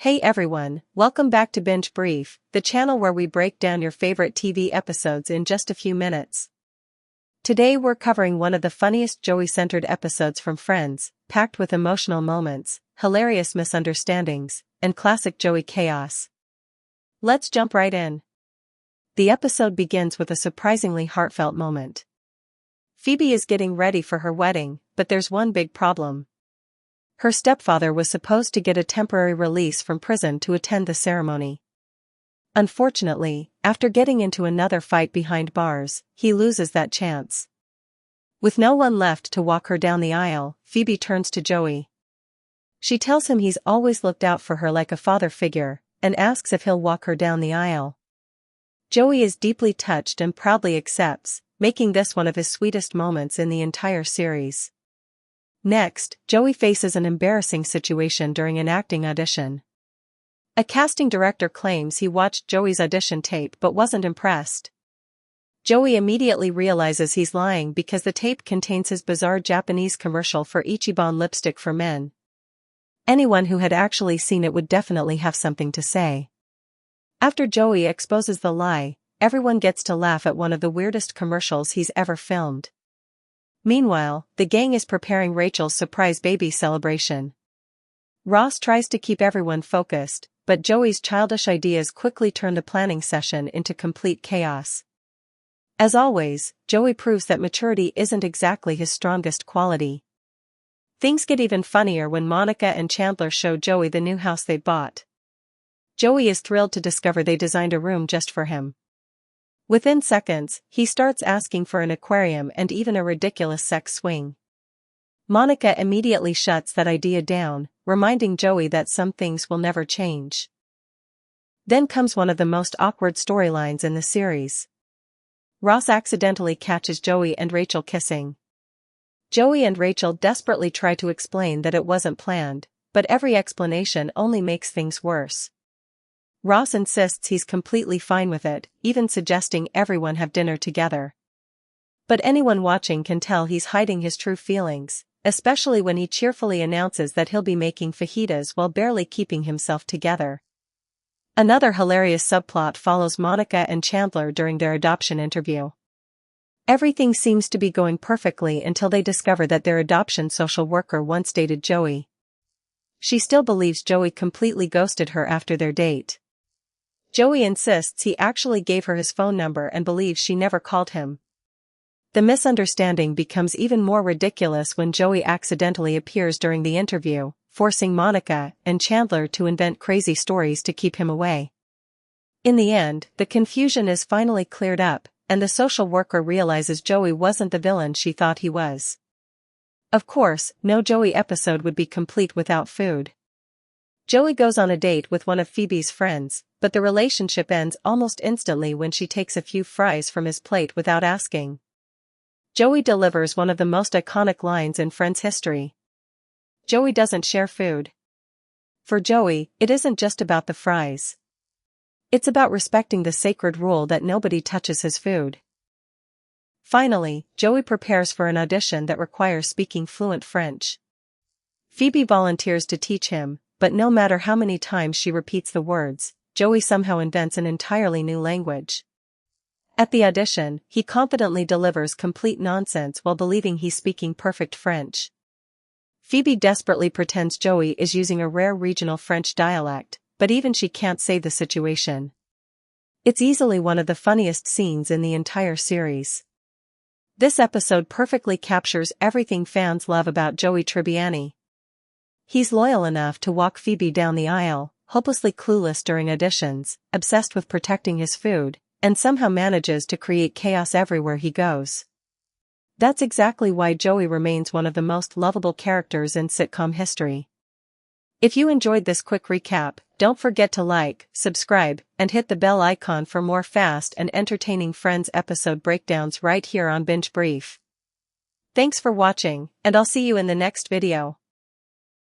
Hey everyone, welcome back to Binge Brief, the channel where we break down your favorite TV episodes in just a few minutes. Today we're covering one of the funniest Joey-centered episodes from Friends, packed with emotional moments, hilarious misunderstandings, and classic Joey chaos. Let's jump right in. The episode begins with a surprisingly heartfelt moment. Phoebe is getting ready for her wedding, but there's one big problem. Her stepfather was supposed to get a temporary release from prison to attend the ceremony. Unfortunately, after getting into another fight behind bars, he loses that chance. With no one left to walk her down the aisle, Phoebe turns to Joey. She tells him he's always looked out for her like a father figure, and asks if he'll walk her down the aisle. Joey is deeply touched and proudly accepts, making this one of his sweetest moments in the entire series. Next, Joey faces an embarrassing situation during an acting audition. A casting director claims he watched Joey's audition tape but wasn't impressed. Joey immediately realizes he's lying because the tape contains his bizarre Japanese commercial for Ichiban lipstick for men. Anyone who had actually seen it would definitely have something to say. After Joey exposes the lie, everyone gets to laugh at one of the weirdest commercials he's ever filmed. Meanwhile, the gang is preparing Rachel's surprise baby celebration. Ross tries to keep everyone focused, but Joey's childish ideas quickly turn the planning session into complete chaos. As always, Joey proves that maturity isn't exactly his strongest quality. Things get even funnier when Monica and Chandler show Joey the new house they bought. Joey is thrilled to discover they designed a room just for him. Within seconds, he starts asking for an aquarium and even a ridiculous sex swing. Monica immediately shuts that idea down, reminding Joey that some things will never change. Then comes one of the most awkward storylines in the series. Ross accidentally catches Joey and Rachel kissing. Joey and Rachel desperately try to explain that it wasn't planned, but every explanation only makes things worse. Ross insists he's completely fine with it, even suggesting everyone have dinner together. But anyone watching can tell he's hiding his true feelings, especially when he cheerfully announces that he'll be making fajitas while barely keeping himself together. Another hilarious subplot follows Monica and Chandler during their adoption interview. Everything seems to be going perfectly until they discover that their adoption social worker once dated Joey. She still believes Joey completely ghosted her after their date. Joey insists he actually gave her his phone number and believes she never called him. The misunderstanding becomes even more ridiculous when Joey accidentally appears during the interview, forcing Monica and Chandler to invent crazy stories to keep him away. In the end, the confusion is finally cleared up, and the social worker realizes Joey wasn't the villain she thought he was. Of course, no Joey episode would be complete without food. Joey goes on a date with one of Phoebe's friends, but the relationship ends almost instantly when she takes a few fries from his plate without asking. Joey delivers one of the most iconic lines in Friends history. Joey doesn't share food. For Joey, it isn't just about the fries. It's about respecting the sacred rule that nobody touches his food. Finally, Joey prepares for an audition that requires speaking fluent French. Phoebe volunteers to teach him, but no matter how many times she repeats the words, Joey somehow invents an entirely new language. At the audition, he confidently delivers complete nonsense while believing he's speaking perfect French. Phoebe desperately pretends Joey is using a rare regional French dialect, but even she can't save the situation. It's easily one of the funniest scenes in the entire series. This episode perfectly captures everything fans love about Joey Tribbiani. He's loyal enough to walk Phoebe down the aisle, hopelessly clueless during auditions, obsessed with protecting his food, and somehow manages to create chaos everywhere he goes. That's exactly why Joey remains one of the most lovable characters in sitcom history. If you enjoyed this quick recap, don't forget to like, subscribe, and hit the bell icon for more fast and entertaining Friends episode breakdowns right here on Binge Brief. Thanks for watching, and I'll see you in the next video.